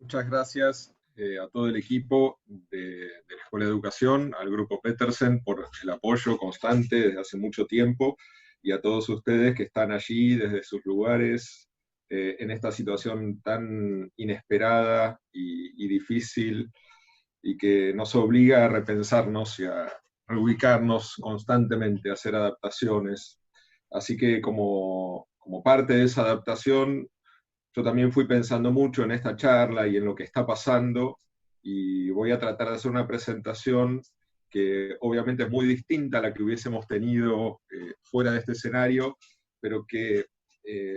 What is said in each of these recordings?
Muchas gracias a todo el equipo de la Escuela de Educación, al Grupo Petersen por el apoyo constante desde hace mucho tiempo y a todos ustedes que están allí desde sus lugares en esta situación tan inesperada y difícil y que nos obliga a repensarnos y a reubicarnos constantemente, a hacer adaptaciones. Así que como parte de esa adaptación, yo también fui pensando mucho en esta charla y en lo que está pasando y voy a tratar de hacer una presentación que obviamente es muy distinta a la que hubiésemos tenido fuera de este escenario, pero que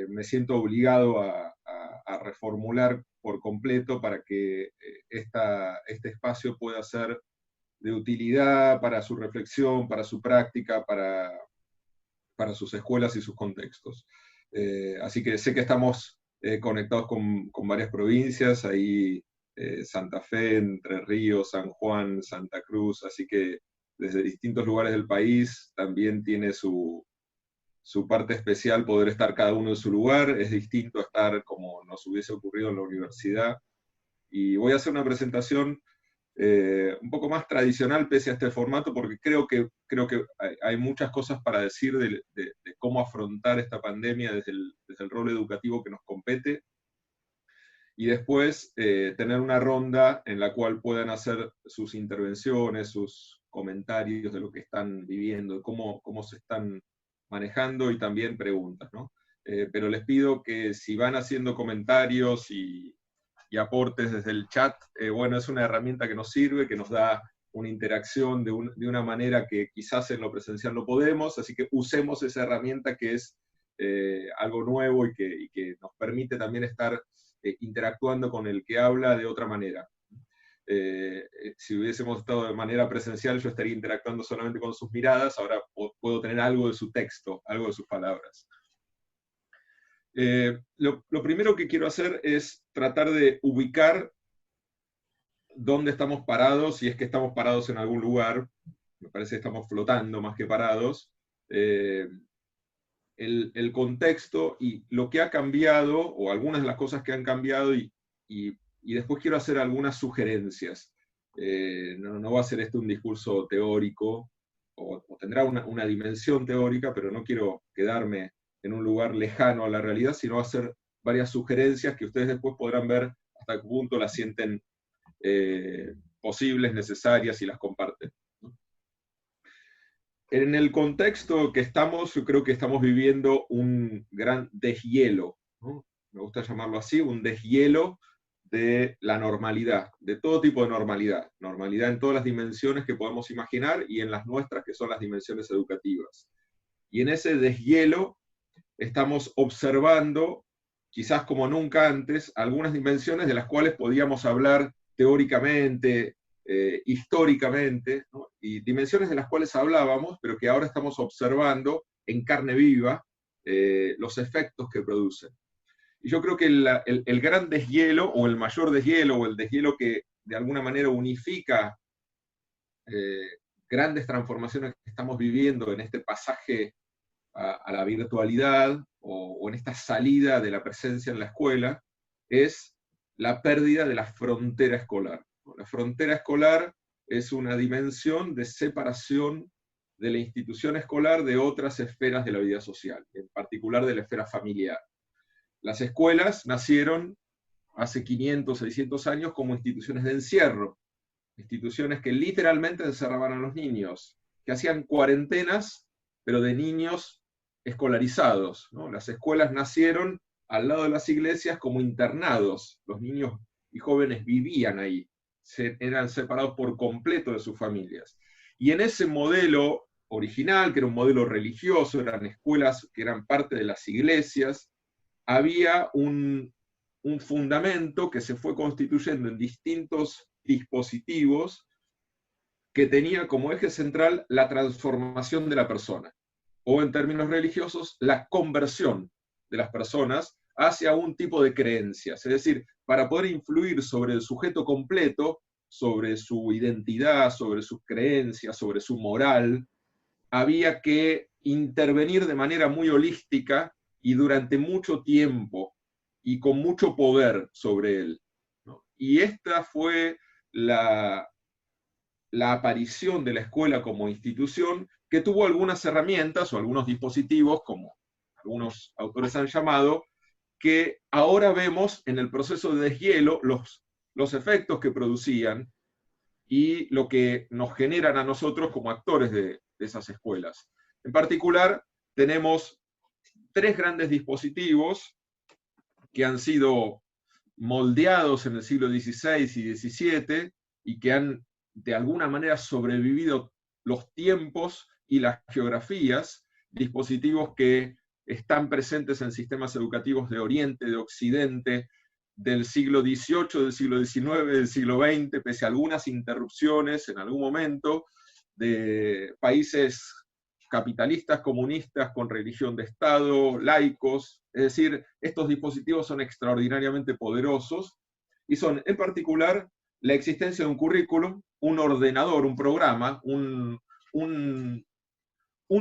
me siento obligado a reformular por completo para que este espacio pueda ser de utilidad para su reflexión, para su práctica, para sus escuelas y sus contextos. Así que sé que estamos conectados con varias provincias, ahí Santa Fe, Entre Ríos, San Juan, Santa Cruz, así que desde distintos lugares del país también tiene su parte especial poder estar cada uno en su lugar, es distinto a estar como nos hubiese ocurrido en la universidad. Y voy a hacer una presentación un poco más tradicional pese a este formato, porque creo que hay muchas cosas para decir de cómo afrontar esta pandemia desde el rol educativo que nos compete, y después tener una ronda en la cual puedan hacer sus intervenciones, sus comentarios de lo que están viviendo, de cómo se están manejando y también preguntas, ¿no? Pero les pido que si van haciendo comentarios y aportes desde el chat, bueno, es una herramienta que nos sirve, que nos da una interacción de una manera que quizás en lo presencial no podemos, así que usemos esa herramienta que es algo nuevo y que nos permite también estar interactuando con el que habla de otra manera. Si hubiésemos estado de manera presencial, yo estaría interactuando solamente con sus miradas, ahora puedo tener algo de su texto, algo de sus palabras. Lo primero que quiero hacer es tratar de ubicar dónde estamos parados, si es que estamos parados en algún lugar. Me parece que estamos flotando más que parados. El contexto y lo que ha cambiado, o algunas de las cosas que han cambiado, y después quiero hacer algunas sugerencias. No va a ser este un discurso teórico, o tendrá una dimensión teórica, pero no quiero quedarme en un lugar lejano a la realidad, sino hacer varias sugerencias que ustedes después podrán ver hasta qué punto las sienten posibles, necesarias y las comparten. En el contexto que estamos, yo creo que estamos viviendo un gran deshielo, ¿no? Me gusta llamarlo así, un deshielo de la normalidad, de todo tipo de normalidad, normalidad en todas las dimensiones que podemos imaginar y en las nuestras, que son las dimensiones educativas. Y en ese deshielo estamos observando, quizás como nunca antes, algunas dimensiones de las cuales podíamos hablar teóricamente, históricamente, ¿no? Y dimensiones de las cuales hablábamos, pero que ahora estamos observando en carne viva los efectos que producen. Y yo creo que el gran deshielo, o el mayor deshielo, o el deshielo que de alguna manera unifica eh, grandes transformaciones que estamos viviendo en este pasaje a la virtualidad o en esta salida de la presencia en la escuela, es la pérdida de la frontera escolar. La frontera escolar es una dimensión de separación de la institución escolar de otras esferas de la vida social, en particular de la esfera familiar. Las escuelas nacieron hace 500, 600 años como instituciones de encierro, instituciones que literalmente encerraban a los niños, que hacían cuarentenas, pero de niños escolarizados, ¿no? Las escuelas nacieron al lado de las iglesias como internados. Los niños y jóvenes vivían ahí, eran separados por completo de sus familias. Y en ese modelo original, que era un modelo religioso, eran escuelas que eran parte de las iglesias, había un fundamento que se fue constituyendo en distintos dispositivos que tenía como eje central la transformación de la persona, o en términos religiosos, la conversión de las personas hacia un tipo de creencias. Es decir, para poder influir sobre el sujeto completo, sobre su identidad, sobre sus creencias, sobre su moral, había que intervenir de manera muy holística y durante mucho tiempo y con mucho poder sobre él, ¿no? Y esta fue la aparición de la escuela como institución, que tuvo algunas herramientas o algunos dispositivos, como algunos autores han llamado, que ahora vemos en el proceso de deshielo los efectos que producían y lo que nos generan a nosotros como actores de esas escuelas. En particular, tenemos 3 grandes dispositivos que han sido moldeados en el siglo XVI y XVII y que han de alguna manera sobrevivido los tiempos y las geografías, dispositivos que están presentes en sistemas educativos de Oriente, de Occidente, del siglo XVIII, del siglo XIX, del siglo XX, pese a algunas interrupciones en algún momento, de países capitalistas, comunistas, con religión de Estado, laicos. Es decir, estos dispositivos son extraordinariamente poderosos y son, en particular, la existencia de un currículum, un ordenador, un programa, un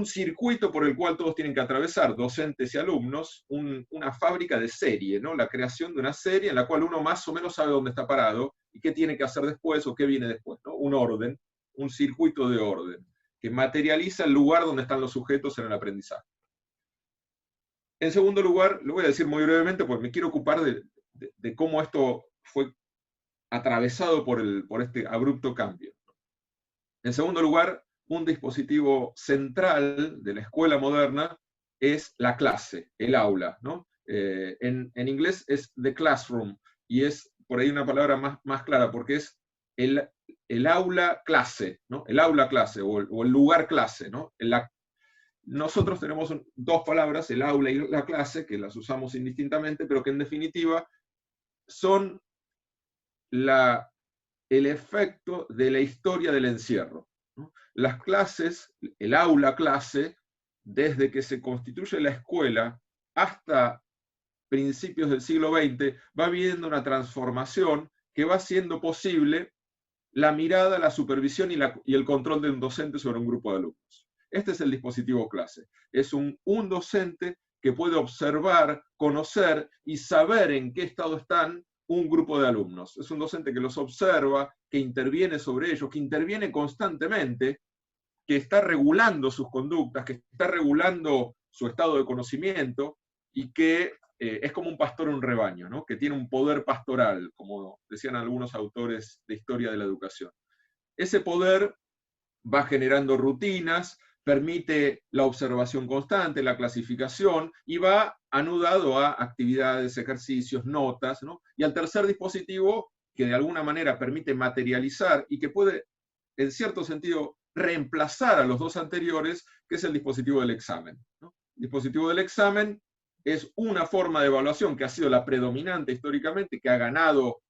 circuito por el cual todos tienen que atravesar, docentes y alumnos, una fábrica de serie, ¿no? La creación de una serie en la cual uno más o menos sabe dónde está parado y qué tiene que hacer después o qué viene después, ¿no? Un orden, un circuito de orden, que materializa el lugar donde están los sujetos en el aprendizaje. En segundo lugar, lo voy a decir muy brevemente porque me quiero ocupar de cómo esto fue atravesado por este abrupto cambio. En segundo lugar, un dispositivo central de la escuela moderna es la clase, el aula, ¿no? En inglés es the classroom, y es por ahí una palabra más clara, porque es el aula clase, ¿no? El aula clase, o el lugar clase, ¿no? Nosotros tenemos 2 palabras, el aula y la clase, que las usamos indistintamente, pero que en definitiva son el efecto de la historia del encierro, ¿no? Las clases, el aula clase, desde que se constituye la escuela hasta principios del siglo XX, va viviendo una transformación que va haciendo posible la mirada, la supervisión y el control de un docente sobre un grupo de alumnos. Este es el dispositivo clase. Es un docente que puede observar, conocer y saber en qué estado están un grupo de alumnos. Es un docente que los observa, que interviene sobre ellos, que interviene constantemente, que está regulando sus conductas, que está regulando su estado de conocimiento y que es como un pastor en un rebaño, ¿no? Que tiene un poder pastoral, como decían algunos autores de historia de la educación. Ese poder va generando rutinas, permite la observación constante, la clasificación, y va anudado a actividades, ejercicios, notas, ¿no? Y al tercer dispositivo, que de alguna manera permite materializar y que puede, en cierto sentido, reemplazar a los 2 anteriores, que es el dispositivo del examen, ¿no? El dispositivo del examen es una forma de evaluación que ha sido la predominante históricamente, que ha ganado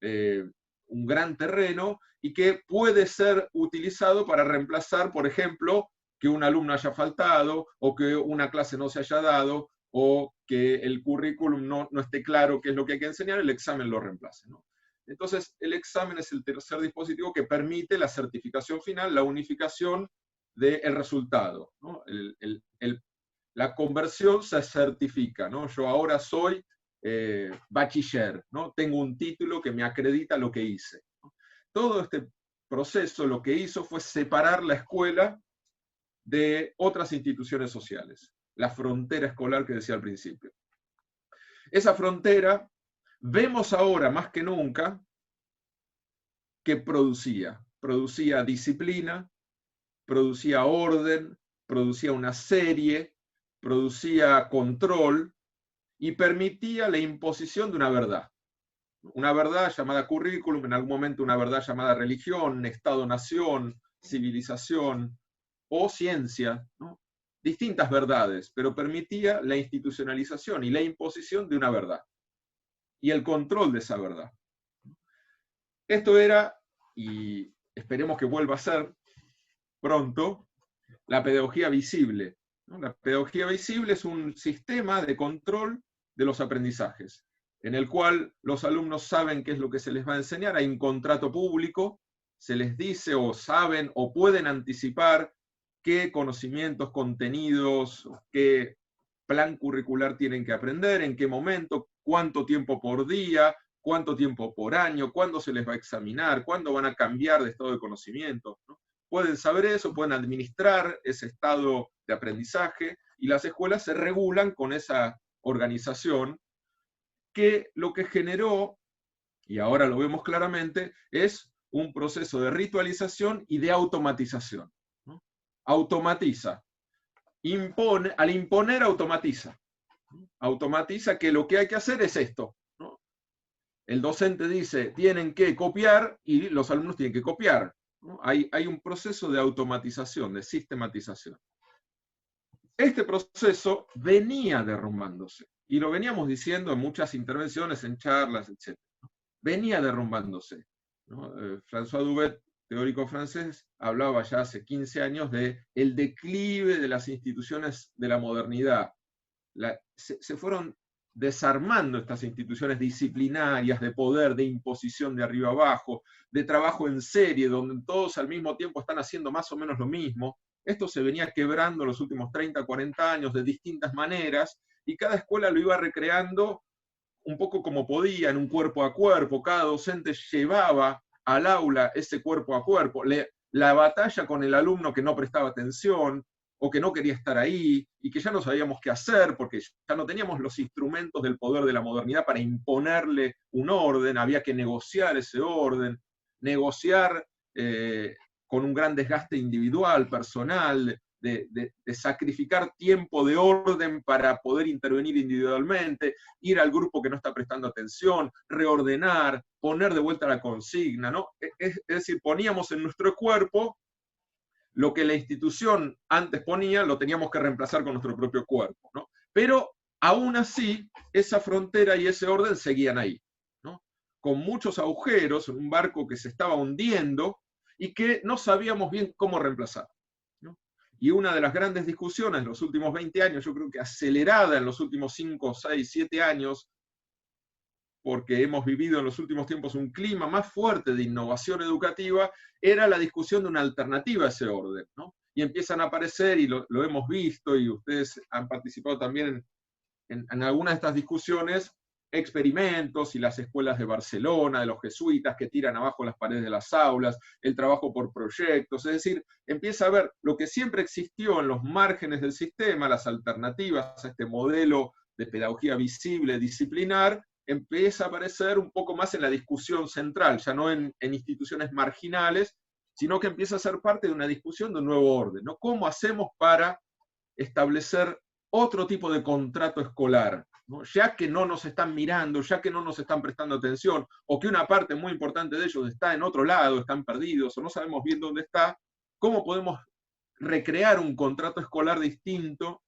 un gran terreno y que puede ser utilizado para reemplazar, por ejemplo, que un alumno haya faltado o que una clase no se haya dado o que el currículum no esté claro qué es lo que hay que enseñar, el examen lo reemplace, ¿no? Entonces, el examen es el tercer dispositivo que permite la certificación final, la unificación del resultado, ¿no? La conversión se certifica, ¿no? Yo ahora soy bachiller, ¿no? Tengo un título que me acredita lo que hice, ¿no? Todo este proceso lo que hizo fue separar la escuela de otras instituciones sociales, la frontera escolar que decía al principio. Esa frontera, vemos ahora más que nunca que producía disciplina, producía orden, producía una serie, producía control y permitía la imposición de una verdad llamada currículum, en algún momento una verdad llamada religión, Estado-nación, civilización o ciencia, ¿no? Distintas verdades, pero permitía la institucionalización y la imposición de una verdad y el control de esa verdad. Esto era, y esperemos que vuelva a ser pronto, la pedagogía visible, ¿no? La pedagogía visible es un sistema de control de los aprendizajes, en el cual los alumnos saben qué es lo que se les va a enseñar, hay un contrato público, se les dice o saben o pueden anticipar qué conocimientos, contenidos, qué plan curricular tienen que aprender, en qué momento, cuánto tiempo por día, cuánto tiempo por año, cuándo se les va a examinar, cuándo van a cambiar de estado de conocimiento, ¿no? Pueden saber eso, pueden administrar ese estado de aprendizaje, y las escuelas se regulan con esa organización, que lo que generó, y ahora lo vemos claramente, es un proceso de ritualización y de automatización, ¿no? Automatiza. Al imponer, automatiza. Automatiza que lo que hay que hacer es esto, ¿no? El docente dice, tienen que copiar, y los alumnos tienen que copiar, ¿no? Hay un proceso de automatización, de sistematización. Este proceso venía derrumbándose, y lo veníamos diciendo en muchas intervenciones, en charlas, etc. Venía derrumbándose, ¿no? François Dubet, teórico francés, hablaba ya hace 15 años de el declive de las instituciones de la modernidad. Se fueron desarmando estas instituciones disciplinarias de poder, de imposición de arriba abajo, de trabajo en serie, donde todos al mismo tiempo están haciendo más o menos lo mismo. Esto se venía quebrando los últimos 30, 40 años de distintas maneras, y cada escuela lo iba recreando un poco como podía, en un cuerpo a cuerpo. Cada docente llevaba al aula ese cuerpo a cuerpo. La batalla con el alumno que no prestaba atención, o que no quería estar ahí, y que ya no sabíamos qué hacer, porque ya no teníamos los instrumentos del poder de la modernidad para imponerle un orden, había que negociar ese orden, negociar con un gran desgaste individual, personal, de sacrificar tiempo de orden para poder intervenir individualmente, ir al grupo que no está prestando atención, reordenar, poner de vuelta la consigna, ¿no? Es decir, poníamos en nuestro cuerpo lo que la institución antes ponía, lo teníamos que reemplazar con nuestro propio cuerpo, ¿no? Pero aún así, esa frontera y ese orden seguían ahí, ¿no? Con muchos agujeros, en un barco que se estaba hundiendo y que no sabíamos bien cómo reemplazar, ¿no? Y una de las grandes discusiones en los últimos 20 años, yo creo que acelerada en los últimos 5, 6, 7 años, porque hemos vivido en los últimos tiempos un clima más fuerte de innovación educativa, era la discusión de una alternativa a ese orden, ¿no? Y empiezan a aparecer, y lo hemos visto, y ustedes han participado también en algunas de estas discusiones, experimentos, y las escuelas de Barcelona, de los jesuitas, que tiran abajo las paredes de las aulas, el trabajo por proyectos. Es decir, empieza a ver lo que siempre existió en los márgenes del sistema, las alternativas a este modelo de pedagogía visible, disciplinar, empieza a aparecer un poco más en la discusión central, ya no en instituciones marginales, sino que empieza a ser parte de una discusión de un nuevo orden, ¿no? ¿Cómo hacemos para establecer otro tipo de contrato escolar, ¿no? Ya que no nos están mirando, ya que no nos están prestando atención, o que una parte muy importante de ellos está en otro lado, están perdidos, o no sabemos bien dónde está? ¿Cómo podemos recrear un contrato escolar distinto,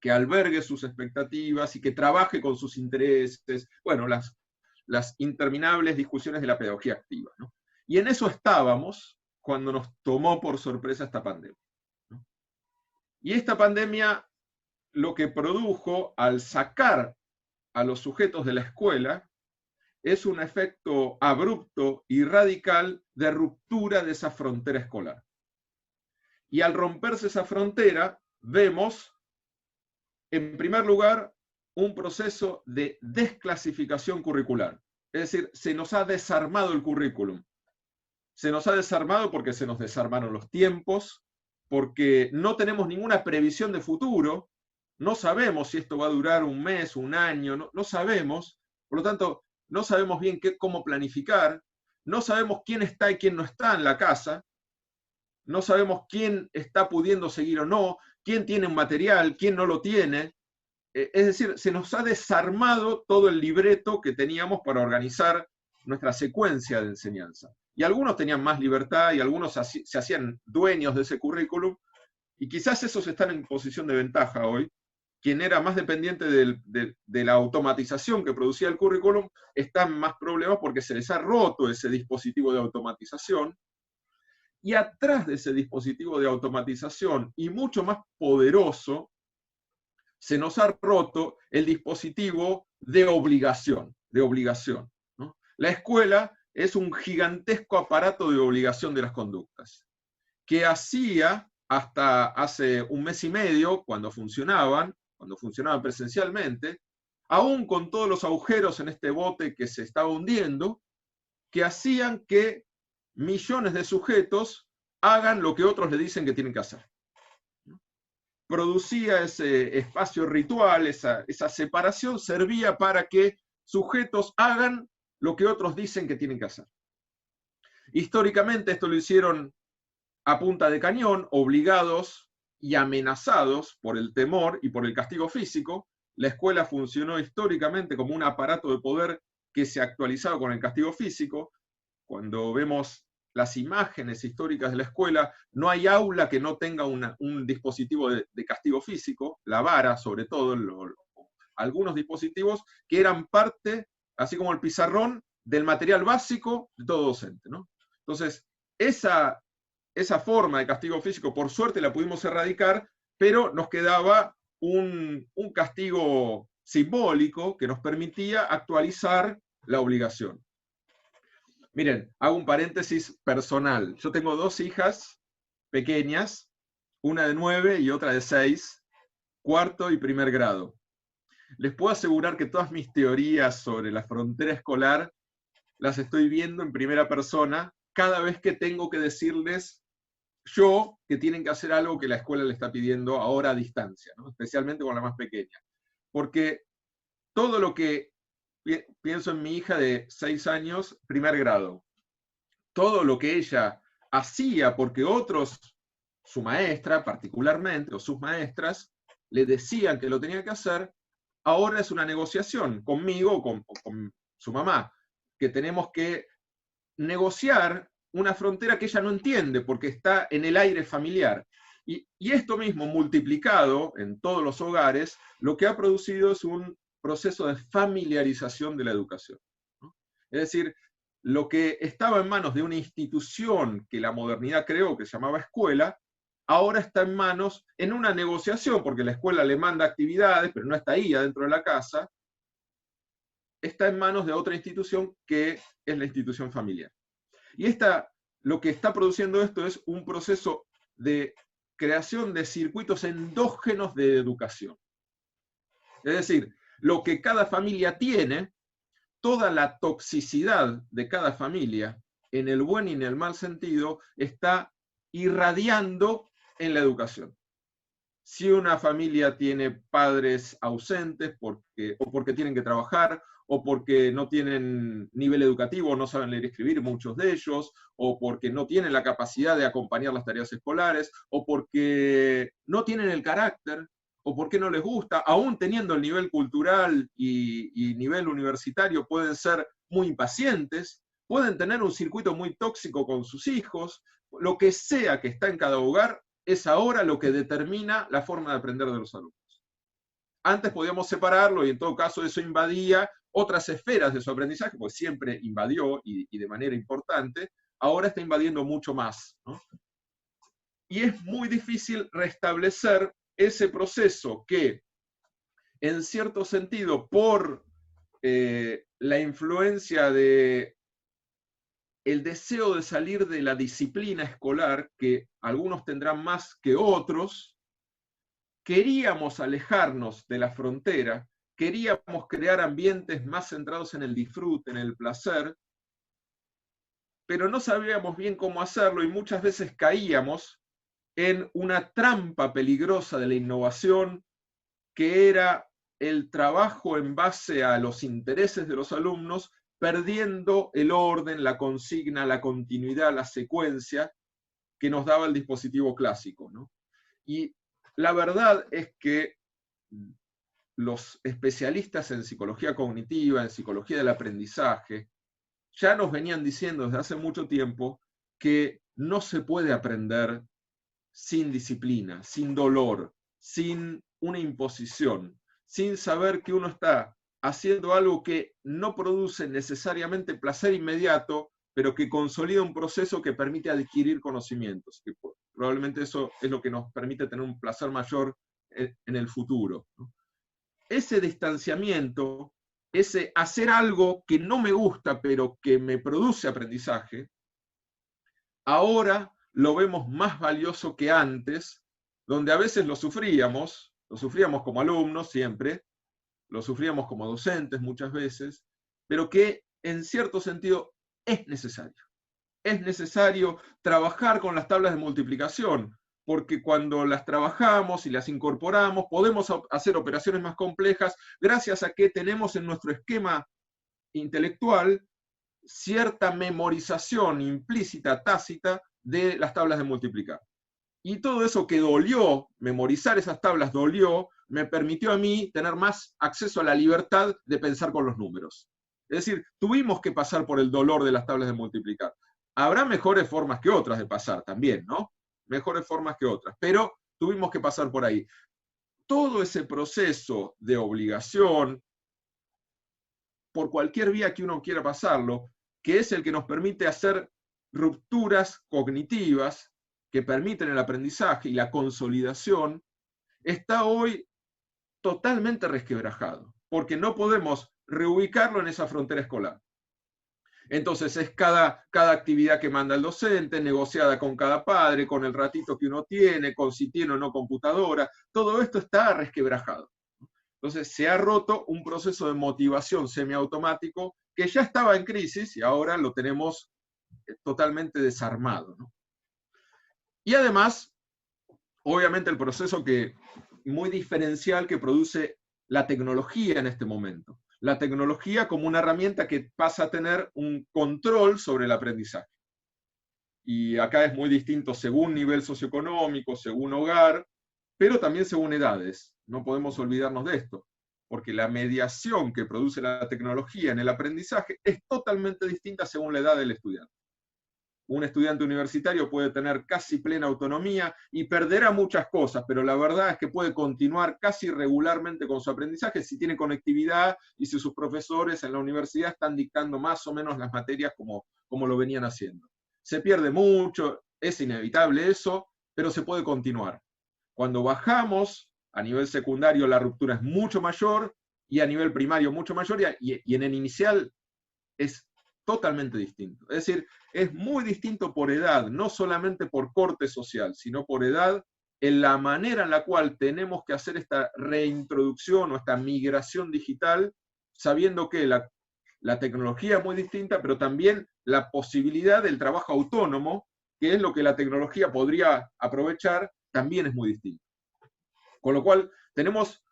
que albergue sus expectativas y que trabaje con sus intereses? Bueno, las interminables discusiones de la pedagogía activa, ¿no? Y en eso estábamos cuando nos tomó por sorpresa esta pandemia, ¿no? Y esta pandemia lo que produjo, al sacar a los sujetos de la escuela, es un efecto abrupto y radical de ruptura de esa frontera escolar. Y al romperse esa frontera, vemos, en primer lugar, un proceso de desclasificación curricular. Es decir, se nos ha desarmado el currículum. Se nos ha desarmado porque se nos desarmaron los tiempos, porque no tenemos ninguna previsión de futuro, no sabemos si esto va a durar un mes, un año, no sabemos, por lo tanto, no sabemos bien cómo planificar, no sabemos quién está y quién no está en la casa, no sabemos quién está pudiendo seguir o no, quién tiene un material, quién no lo tiene. Es decir, se nos ha desarmado todo el libreto que teníamos para organizar nuestra secuencia de enseñanza. Y algunos tenían más libertad, y algunos se hacían dueños de ese currículum, y quizás esos están en posición de ventaja hoy. Quien era más dependiente de la automatización que producía el currículum está en más problemas porque se les ha roto ese dispositivo de automatización. Y atrás de ese dispositivo de automatización, y mucho más poderoso, se nos ha roto el dispositivo de obligación, ¿no? La escuela es un gigantesco aparato de obligación de las conductas, que hacía hasta hace un mes y medio, cuando funcionaban presencialmente, aún con todos los agujeros en este bote que se estaba hundiendo, que hacían que millones de sujetos hagan lo que otros le dicen que tienen que hacer. Producía ese espacio ritual, esa separación, servía para que sujetos hagan lo que otros dicen que tienen que hacer. Históricamente esto lo hicieron a punta de cañón, obligados y amenazados por el temor y por el castigo físico. La escuela funcionó históricamente como un aparato de poder que se actualizaba con el castigo físico. Cuando vemos las imágenes históricas de la escuela, no hay aula que no tenga un dispositivo de castigo físico, la vara sobre todo, algunos dispositivos que eran parte, así como el pizarrón, del material básico de todo docente, ¿no? Entonces, esa forma de castigo físico, por suerte, la pudimos erradicar, pero nos quedaba un castigo simbólico que nos permitía actualizar la obligación. Miren, hago un paréntesis personal. Yo tengo 2 hijas pequeñas, una de 9 y otra de 6, cuarto y primer grado. Les puedo asegurar que todas mis teorías sobre la frontera escolar las estoy viendo en primera persona cada vez que tengo que decirles yo que tienen que hacer algo que la escuela le está pidiendo ahora a distancia, ¿no? Especialmente con la más pequeña. Porque todo lo que pienso en mi hija de 6 años, primer grado, todo lo que ella hacía porque otros, su maestra particularmente, o sus maestras, le decían que lo tenía que hacer, ahora es una negociación conmigo o con su mamá, que tenemos que negociar una frontera que ella no entiende porque está en el aire familiar. Y esto mismo multiplicado en todos los hogares, lo que ha producido es un proceso de familiarización de la educación, ¿no? Es decir, lo que estaba en manos de una institución que la modernidad creó, que se llamaba escuela, ahora está en manos, en una negociación, porque la escuela le manda actividades, pero no está ahí adentro de la casa, está en manos de otra institución que es la institución familiar. Y lo que está produciendo esto es un proceso de creación de circuitos endógenos de educación. Es decir, lo que cada familia tiene, toda la toxicidad de cada familia, en el buen y en el mal sentido, está irradiando en la educación. Si una familia tiene padres ausentes o porque tienen que trabajar, o porque no tienen nivel educativo, no saben leer y escribir muchos de ellos, o porque no tienen la capacidad de acompañar las tareas escolares, o porque no tienen el carácter, o porque no les gusta, aún teniendo el nivel cultural y nivel universitario, pueden ser muy impacientes, pueden tener un circuito muy tóxico con sus hijos, lo que sea que está en cada hogar, es ahora lo que determina la forma de aprender de los alumnos. Antes podíamos separarlo y en todo caso eso invadía otras esferas de su aprendizaje, pues siempre invadió y de manera importante, ahora está invadiendo mucho más, ¿no? Y es muy difícil restablecer ese proceso que, en cierto sentido, por la influencia de el deseo de salir de la disciplina escolar, que algunos tendrán más que otros, queríamos alejarnos de la frontera, queríamos crear ambientes más centrados en el disfrute, en el placer, pero no sabíamos bien cómo hacerlo y muchas veces caíamos en una trampa peligrosa de la innovación, que era el trabajo en base a los intereses de los alumnos, perdiendo el orden, la consigna, la continuidad, la secuencia que nos daba el dispositivo clásico, ¿no? Y la verdad es que los especialistas en psicología cognitiva, en psicología del aprendizaje, ya nos venían diciendo desde hace mucho tiempo que no se puede aprender sin disciplina, sin dolor, sin una imposición, sin saber que uno está haciendo algo que no produce necesariamente placer inmediato, pero que consolida un proceso que permite adquirir conocimientos. Que probablemente eso es lo que nos permite tener un placer mayor en el futuro, ¿no? Ese distanciamiento, ese hacer algo que no me gusta, pero que me produce aprendizaje, ahora lo vemos más valioso que antes, donde a veces lo sufríamos como alumnos siempre, lo sufríamos como docentes muchas veces, pero que en cierto sentido es necesario. Es necesario trabajar con las tablas de multiplicación, porque cuando las trabajamos y las incorporamos, podemos hacer operaciones más complejas gracias a que tenemos en nuestro esquema intelectual cierta memorización implícita, tácita, de las tablas de multiplicar. Y todo eso que dolió, memorizar esas tablas dolió, me permitió a mí tener más acceso a la libertad de pensar con los números. Es decir, tuvimos que pasar por el dolor de las tablas de multiplicar. Habrá mejores formas que otras de pasar también, ¿no? Mejores formas que otras, pero tuvimos que pasar por ahí. Todo ese proceso de obligación, por cualquier vía que uno quiera pasarlo, que es el que nos permite hacer rupturas cognitivas que permiten el aprendizaje y la consolidación, está hoy totalmente resquebrajado, porque no podemos reubicarlo en esa frontera escolar. Entonces es cada actividad que manda el docente, negociada con cada padre, con el ratito que uno tiene, con si tiene o no computadora, todo esto está resquebrajado. Entonces se ha roto un proceso de motivación semiautomático que ya estaba en crisis y ahora lo tenemos totalmente desarmado, ¿no? Y además, obviamente el proceso muy diferencial que produce la tecnología en este momento. La tecnología como una herramienta que pasa a tener un control sobre el aprendizaje. Y acá es muy distinto según nivel socioeconómico, según hogar, pero también según edades. No podemos olvidarnos de esto, porque la mediación que produce la tecnología en el aprendizaje es totalmente distinta según la edad del estudiante. Un estudiante universitario puede tener casi plena autonomía y perderá muchas cosas, pero la verdad es que puede continuar casi regularmente con su aprendizaje si tiene conectividad y si sus profesores en la universidad están dictando más o menos las materias como lo venían haciendo. Se pierde mucho, es inevitable eso, pero se puede continuar. Cuando bajamos, a nivel secundario la ruptura es mucho mayor y a nivel primario mucho mayor y en el inicial es totalmente distinto. Es decir, es muy distinto por edad, no solamente por corte social, sino por edad, en la manera en la cual tenemos que hacer esta reintroducción o esta migración digital, sabiendo que la tecnología es muy distinta, pero también la posibilidad del trabajo autónomo, que es lo que la tecnología podría aprovechar, también es muy distinto. Con lo cual, tenemos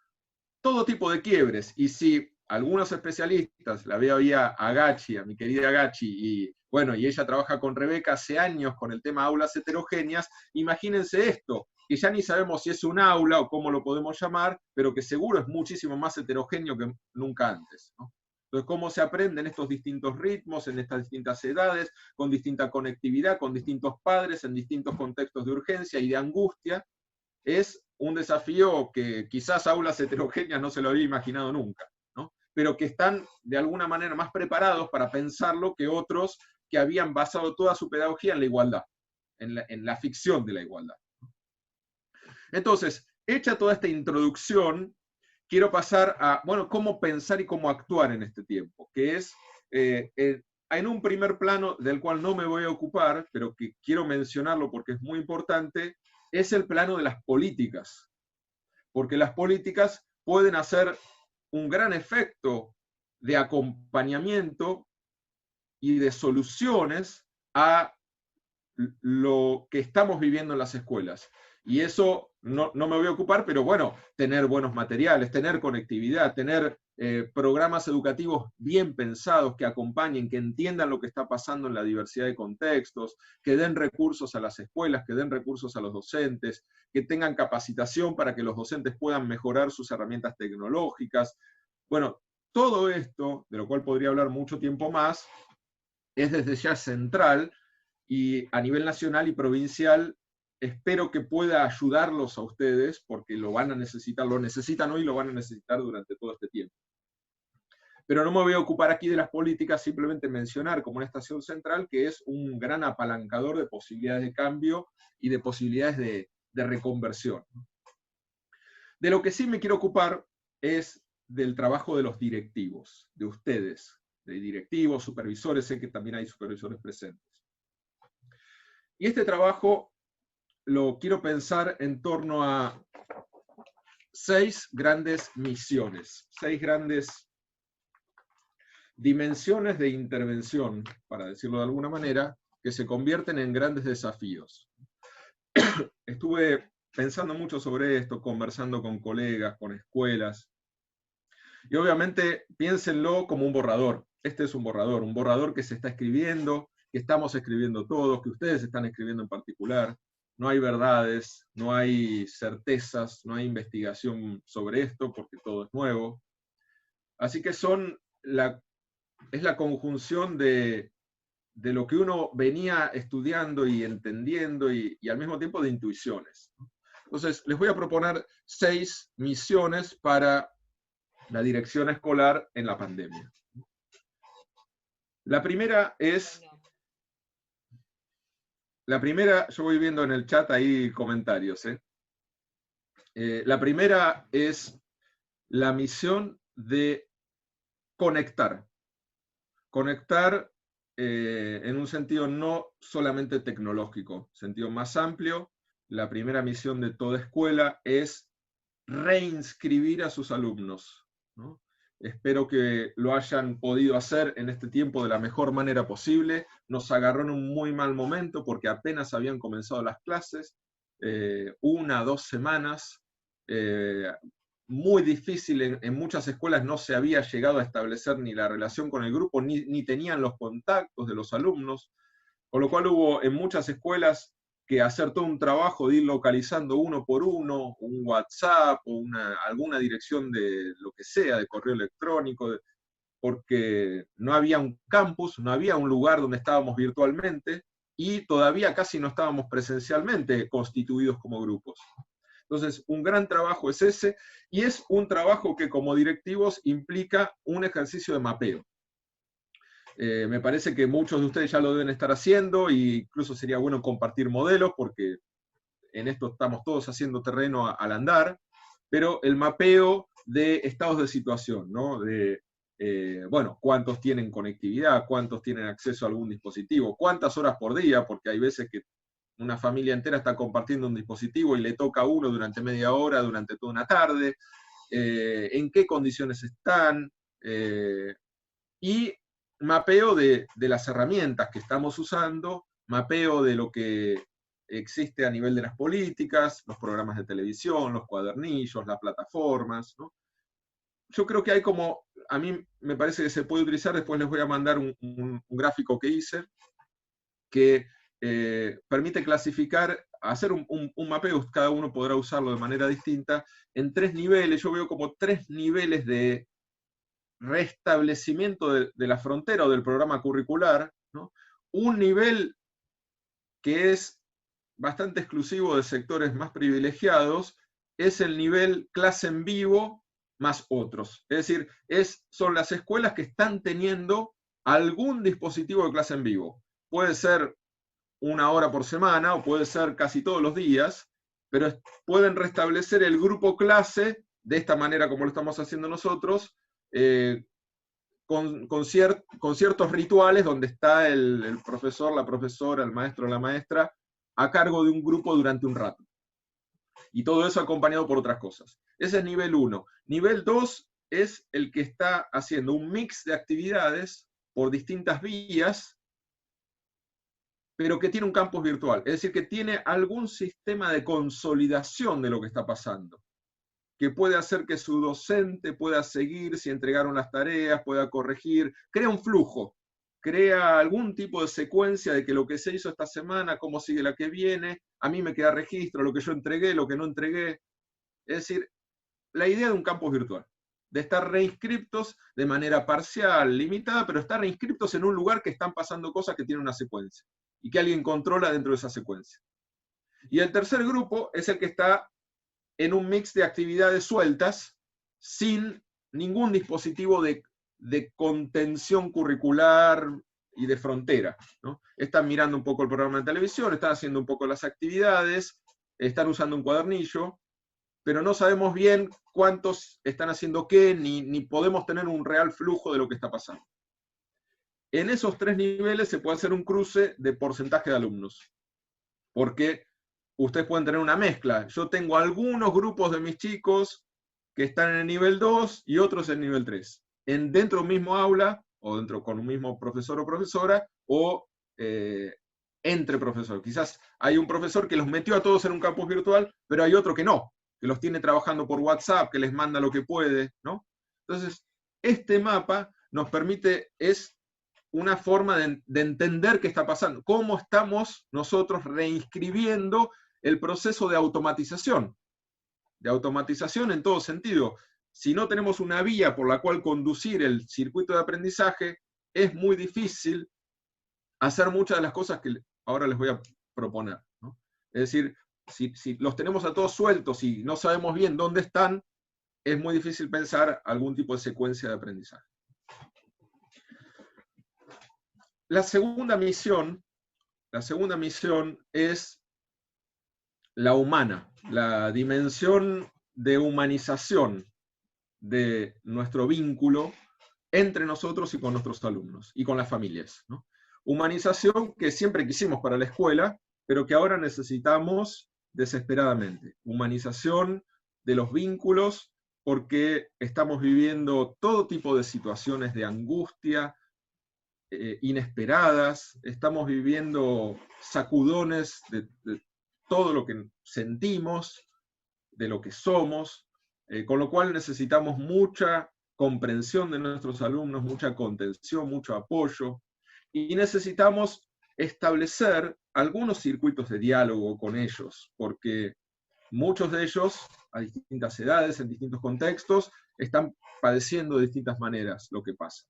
todo tipo de quiebres, y si algunos especialistas, la veo ahí a Gachi, a mi querida Gachi, y bueno, y ella trabaja con Rebeca hace años con el tema aulas heterogéneas, imagínense esto, que ya ni sabemos si es un aula o cómo lo podemos llamar, pero que seguro es muchísimo más heterogéneo que nunca antes, ¿no? Entonces, cómo se aprenden estos distintos ritmos en estas distintas edades, con distinta conectividad, con distintos padres, en distintos contextos de urgencia y de angustia, es un desafío que quizás aulas heterogéneas no se lo había imaginado nunca, ¿no? Pero que están de alguna manera más preparados para pensarlo que otros que habían basado toda su pedagogía en la igualdad, en la ficción de la igualdad. Entonces, hecha toda esta introducción, quiero pasar a, bueno, cómo pensar y cómo actuar en este tiempo, que es, en un primer plano del cual no me voy a ocupar, pero que quiero mencionarlo porque es muy importante, es el plano de las políticas, porque las políticas pueden hacer un gran efecto de acompañamiento y de soluciones a lo que estamos viviendo en las escuelas. Y eso no me voy a ocupar, pero bueno, tener buenos materiales, tener conectividad, tener programas educativos bien pensados que acompañen, que entiendan lo que está pasando en la diversidad de contextos, que den recursos a las escuelas, que den recursos a los docentes, que tengan capacitación para que los docentes puedan mejorar sus herramientas tecnológicas. Bueno, todo esto, de lo cual podría hablar mucho tiempo más, es desde ya central y a nivel nacional y provincial espero que pueda ayudarlos a ustedes porque lo van a necesitar, lo necesitan hoy y lo van a necesitar durante todo este tiempo. Pero no me voy a ocupar aquí de las políticas, simplemente mencionar como una estación central que es un gran apalancador de posibilidades de cambio y de posibilidades de reconversión. De lo que sí me quiero ocupar es del trabajo de los directivos, de ustedes, de directivos, supervisores, sé que también hay supervisores presentes. Y este trabajo lo quiero pensar en torno a 6 grandes misiones, 6 grandes dimensiones de intervención, para decirlo de alguna manera, que se convierten en grandes desafíos. Estuve pensando mucho sobre esto, conversando con colegas, con escuelas, y obviamente piénsenlo como un borrador. Este es un borrador que se está escribiendo, que estamos escribiendo todos, que ustedes están escribiendo en particular. No hay verdades, no hay certezas, no hay investigación sobre esto porque todo es nuevo. Así que es la conjunción de lo que uno venía estudiando y entendiendo y al mismo tiempo de intuiciones. Entonces, les voy a proponer 6 misiones para la dirección escolar en la pandemia. La primera, yo voy viendo en el chat ahí comentarios. La primera es la misión de conectar. Conectar en un sentido no solamente tecnológico, sentido más amplio. La primera misión de toda escuela es reinscribir a sus alumnos, ¿no? Espero que lo hayan podido hacer en este tiempo de la mejor manera posible. Nos agarró en un muy mal momento porque apenas habían comenzado las clases, 1 o 2 semanas, muy difícil, en muchas escuelas no se había llegado a establecer ni la relación con el grupo, ni tenían los contactos de los alumnos, con lo cual hubo en muchas escuelas que hacer todo un trabajo de ir localizando uno por uno, un WhatsApp o alguna dirección de lo que sea, de correo electrónico, porque no había un campus, no había un lugar donde estábamos virtualmente y todavía casi no estábamos presencialmente constituidos como grupos. Entonces, un gran trabajo es ese, y es un trabajo que como directivos implica un ejercicio de mapeo. Me parece que muchos de ustedes ya lo deben estar haciendo, e incluso sería bueno compartir modelos, porque en esto estamos todos haciendo terreno al andar, pero el mapeo de estados de situación, ¿no? Bueno, cuántos tienen conectividad, cuántos tienen acceso a algún dispositivo, cuántas horas por día, porque hay veces que una familia entera está compartiendo un dispositivo y le toca a uno durante media hora, durante toda una tarde, en qué condiciones están, y mapeo de las herramientas que estamos usando, mapeo de lo que existe a nivel de las políticas, los programas de televisión, los cuadernillos, las plataformas, ¿no? Yo creo que hay como, a mí me parece que se puede utilizar, después les voy a mandar un gráfico que hice, que permite clasificar, hacer un mapeo, cada uno podrá usarlo de manera distinta, en 3 niveles. Yo veo como 3 niveles de restablecimiento de la frontera o del programa curricular, ¿no? Un nivel que es bastante exclusivo de sectores más privilegiados es el nivel clase en vivo más otros. Es decir, son las escuelas que están teniendo algún dispositivo de clase en vivo. Puede ser 1 hora por semana o puede ser casi todos los días, pero pueden restablecer el grupo clase de esta manera como lo estamos haciendo nosotros, con ciertos rituales donde está el profesor, la profesora, el maestro, la maestra, a cargo de un grupo durante un rato. Y todo eso acompañado por otras cosas. Ese es nivel 1. Nivel 2 es el que está haciendo un mix de actividades por distintas vías, pero que tiene un campus virtual. Es decir, que tiene algún sistema de consolidación de lo que está pasando, que puede hacer que su docente pueda seguir si entregaron las tareas, pueda corregir, crea un flujo, crea algún tipo de secuencia de que lo que se hizo esta semana, cómo sigue la que viene, a mí me queda registro, lo que yo entregué, lo que no entregué. Es decir, la idea de un campus virtual, de estar reinscriptos de manera parcial, limitada, pero estar reinscriptos en un lugar que están pasando cosas que tienen una secuencia y que alguien controla dentro de esa secuencia. Y el tercer grupo es el que está en un mix de actividades sueltas, sin ningún dispositivo de contención curricular y de frontera, ¿no? Están mirando un poco el programa de televisión, están haciendo un poco las actividades, están usando un cuadernillo, pero no sabemos bien cuántos están haciendo qué, ni podemos tener un real flujo de lo que está pasando. En esos 3 niveles se puede hacer un cruce de porcentaje de alumnos, porque ustedes pueden tener una mezcla. Yo tengo algunos grupos de mis chicos que están en el nivel 2 y otros en el nivel 3. Dentro de un mismo aula, o dentro con un mismo profesor o profesora, o entre profesores. Quizás hay un profesor que los metió a todos en un campus virtual, pero hay otro que no, que los tiene trabajando por WhatsApp, que les manda lo que puede, ¿no? Entonces, este mapa nos permite, es una forma de entender qué está pasando, cómo estamos nosotros reinscribiendo el proceso de automatización en todo sentido. Si no tenemos una vía por la cual conducir el circuito de aprendizaje, es muy difícil hacer muchas de las cosas que ahora les voy a proponer, ¿no? Es decir, si los tenemos a todos sueltos y no sabemos bien dónde están, es muy difícil pensar algún tipo de secuencia de aprendizaje. La segunda misión es la humana, la dimensión de humanización de nuestro vínculo entre nosotros y con nuestros alumnos, y con las familias, ¿no? Humanización que siempre quisimos para la escuela, pero que ahora necesitamos desesperadamente. Humanización de los vínculos, porque estamos viviendo todo tipo de situaciones de angustia, inesperadas, estamos viviendo sacudones de todo lo que sentimos, de lo que somos, con lo cual necesitamos mucha comprensión de nuestros alumnos, mucha contención, mucho apoyo, y necesitamos establecer algunos circuitos de diálogo con ellos, porque muchos de ellos, a distintas edades, en distintos contextos, están padeciendo de distintas maneras lo que pasa.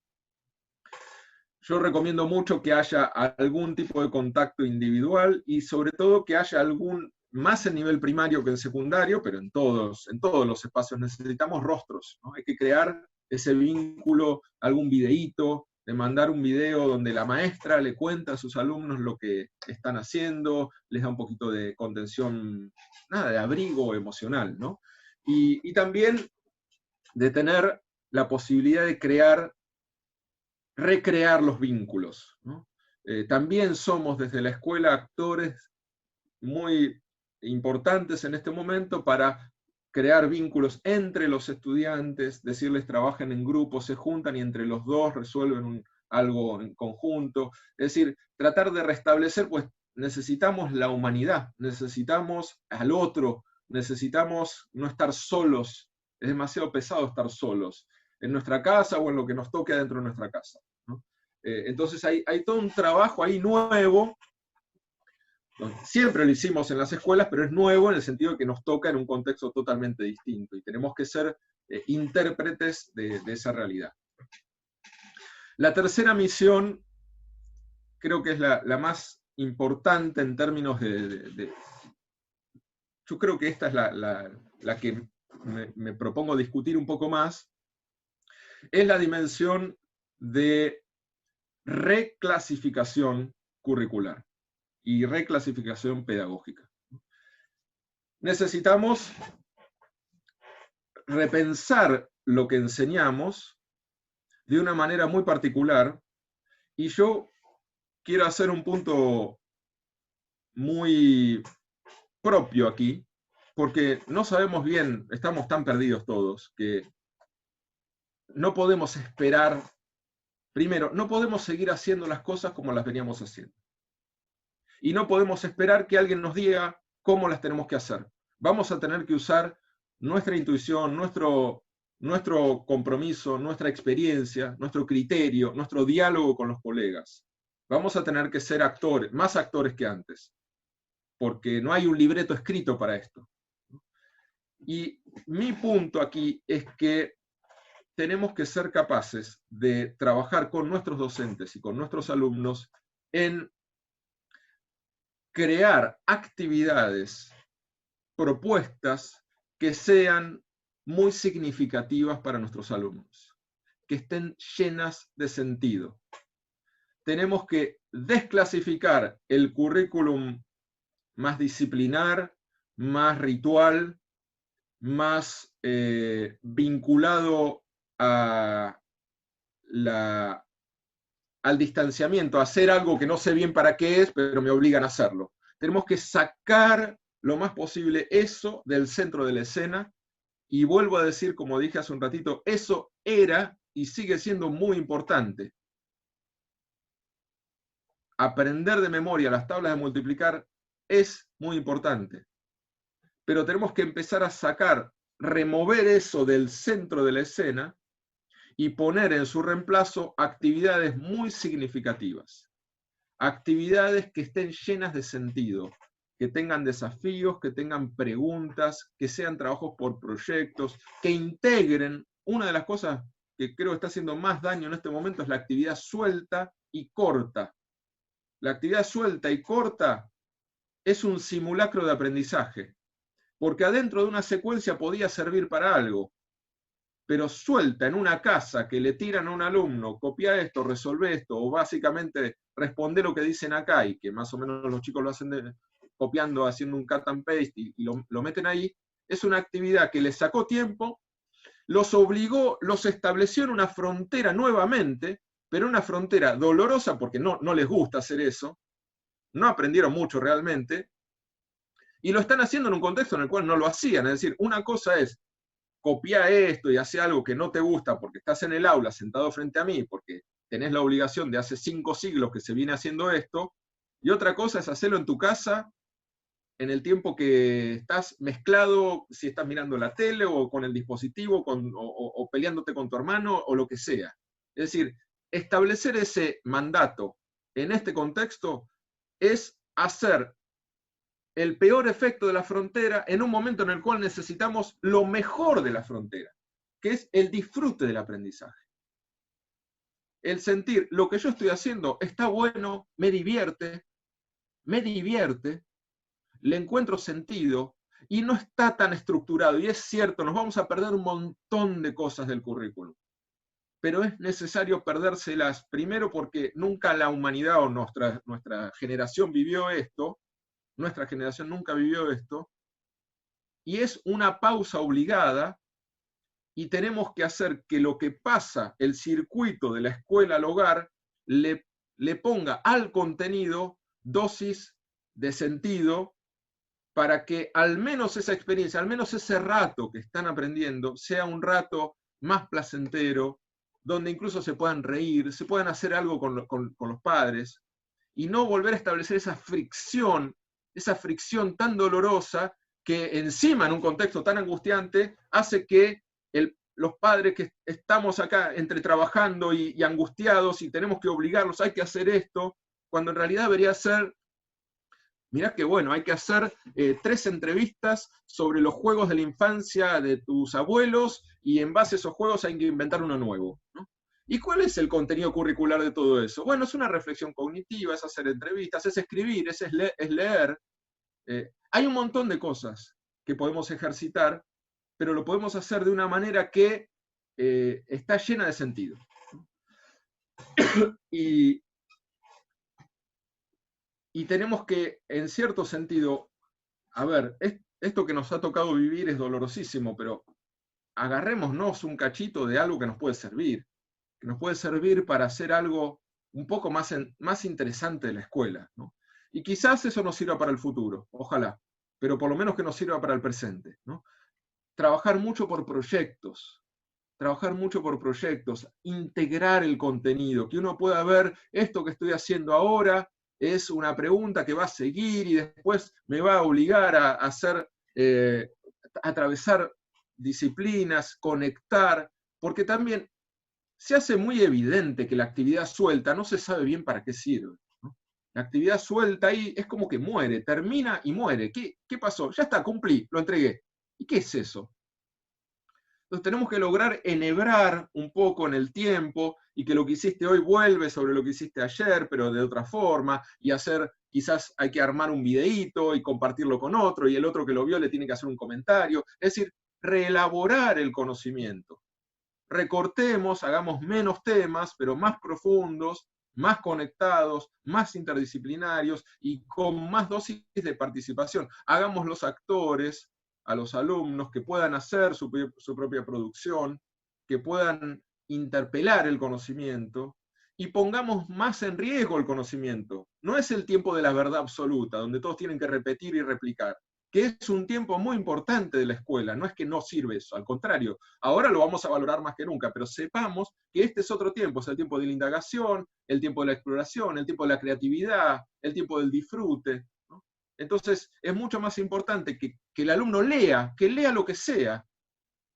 Yo recomiendo mucho que haya algún tipo de contacto individual y sobre todo que haya algún, más en nivel primario que en secundario, pero en todos los espacios necesitamos rostros, ¿no? Hay que crear ese vínculo, algún videíto, de mandar un video donde la maestra le cuenta a sus alumnos lo que están haciendo, les da un poquito de contención, nada, de abrigo emocional, ¿no? Y también de tener la posibilidad de recrear los vínculos, ¿no? También somos desde la escuela actores muy importantes en este momento para crear vínculos entre los estudiantes, decirles trabajen en grupo, se juntan y entre los dos resuelven algo en conjunto. Es decir, tratar de restablecer, pues necesitamos la humanidad, necesitamos al otro, necesitamos no estar solos. Es demasiado pesado estar solos en nuestra casa o en lo que nos toque adentro de nuestra casa, ¿no? Entonces hay todo un trabajo ahí nuevo. Siempre lo hicimos en las escuelas, pero es nuevo en el sentido de que nos toca en un contexto totalmente distinto y tenemos que ser intérpretes de esa realidad. La tercera misión creo que es la más importante en términos yo creo que esta es la que me propongo discutir un poco más, es la dimensión de reclasificación curricular y reclasificación pedagógica. Necesitamos repensar lo que enseñamos de una manera muy particular, y yo quiero hacer un punto muy propio aquí, porque no sabemos bien, estamos tan perdidos todos, que no podemos esperar, primero, no podemos seguir haciendo las cosas como las veníamos haciendo. Y no podemos esperar que alguien nos diga cómo las tenemos que hacer. Vamos a tener que usar nuestra intuición, nuestro compromiso, nuestra experiencia, nuestro criterio, nuestro diálogo con los colegas. Vamos a tener que ser actores, más actores que antes, porque no hay un libreto escrito para esto. Y mi punto aquí es que tenemos que ser capaces de trabajar con nuestros docentes y con nuestros alumnos en crear actividades, propuestas que sean muy significativas para nuestros alumnos, que estén llenas de sentido. Tenemos que desclasificar el currículum más disciplinar, más ritual, más vinculado al distanciamiento, a hacer algo que no sé bien para qué es, pero me obligan a hacerlo. Tenemos que sacar lo más posible eso del centro de la escena Y vuelvo a decir, como dije hace un ratito, eso era y sigue siendo muy importante. Aprender de memoria las tablas de multiplicar es muy importante. Pero tenemos que empezar a sacar, remover eso del centro de la escena y poner en su reemplazo actividades muy significativas. Actividades que estén llenas de sentido, que tengan desafíos, que tengan preguntas, que sean trabajos por proyectos, que integren. Una de las cosas que creo que está haciendo más daño en este momento es la actividad suelta y corta. La actividad suelta y corta es un simulacro de aprendizaje, porque adentro de una secuencia podía servir para algo, pero suelta en una casa que le tiran a un alumno, copia esto, resolve esto, o básicamente responde lo que dicen acá, y que más o menos los chicos lo hacen copiando, haciendo un cut and paste y lo meten ahí, es una actividad que les sacó tiempo, los obligó, los estableció en una frontera nuevamente, pero una frontera dolorosa porque no les gusta hacer eso, no aprendieron mucho realmente, y lo están haciendo en un contexto en el cual no lo hacían. Es decir, una cosa es copiar esto y hacer algo que no te gusta porque estás en el aula sentado frente a mí, porque tenés la obligación de hace 5 siglos que se viene haciendo esto, y otra cosa es hacerlo en tu casa en el tiempo que estás mezclado, si estás mirando la tele o con el dispositivo o peleándote con tu hermano o lo que sea. Es decir, establecer ese mandato en este contexto es hacer el peor efecto de la frontera en un momento en el cual necesitamos lo mejor de la frontera, que es el disfrute del aprendizaje. El sentir, lo que yo estoy haciendo está bueno, me divierte, le encuentro sentido y no está tan estructurado. Y es cierto, nos vamos a perder un montón de cosas del currículum, pero es necesario perdérselas primero porque nunca la humanidad o nuestra generación vivió esto, nuestra generación nunca vivió esto, y es una pausa obligada y tenemos que hacer que lo que pasa, el circuito de la escuela al hogar, le ponga al contenido dosis de sentido para que al menos esa experiencia, al menos ese rato que están aprendiendo, sea un rato más placentero, donde incluso se puedan reír, se puedan hacer algo con los padres, y no volver a establecer esa fricción tan dolorosa que encima en un contexto tan angustiante hace que los padres que estamos acá entre trabajando y angustiados y tenemos que obligarlos, hay que hacer esto, cuando en realidad debería ser, mirá que bueno, hay que hacer 3 entrevistas sobre los juegos de la infancia de tus abuelos y en base a esos juegos hay que inventar uno nuevo, ¿no? ¿Y cuál es el contenido curricular de todo eso? Bueno, es una reflexión cognitiva, es hacer entrevistas, es escribir, es leer. Hay un montón de cosas que podemos ejercitar, pero lo podemos hacer de una manera que está llena de sentido. Y tenemos que, en cierto sentido, a ver, esto que nos ha tocado vivir es dolorosísimo, pero agarrémonos un cachito de algo que nos puede servir para hacer algo un poco más interesante de la escuela, ¿no? Y quizás eso nos sirva para el futuro, ojalá, pero por lo menos que nos sirva para el presente, ¿no? Trabajar mucho por proyectos, integrar el contenido, que uno pueda ver esto que estoy haciendo ahora es una pregunta que va a seguir y después me va a obligar a hacer, atravesar disciplinas, conectar, porque también se hace muy evidente que la actividad suelta no se sabe bien para qué sirve, ¿no? La actividad suelta ahí es como que muere, termina y muere. ¿Qué pasó? Ya está, cumplí, lo entregué. ¿Y qué es eso? Entonces tenemos que lograr enhebrar un poco en el tiempo y que lo que hiciste hoy vuelve sobre lo que hiciste ayer, pero de otra forma, y hacer, quizás hay que armar un videíto y compartirlo con otro, y el otro que lo vio le tiene que hacer un comentario. Es decir, reelaborar el conocimiento. Recortemos, hagamos menos temas, pero más profundos, más conectados, más interdisciplinarios y con más dosis de participación. Hagamos los actores, a los alumnos, que puedan hacer su propia producción, que puedan interpelar el conocimiento y pongamos más en riesgo el conocimiento. No es el tiempo de la verdad absoluta, donde todos tienen que repetir y replicar. que es un tiempo muy importante de la escuela, no es que no sirve eso, al contrario, ahora lo vamos a valorar más que nunca, pero sepamos que este es otro tiempo, es el tiempo de la indagación, el tiempo de la exploración, el tiempo de la creatividad, el tiempo del disfrute, ¿no? Entonces, es mucho más importante que el alumno lea, que lea lo que sea,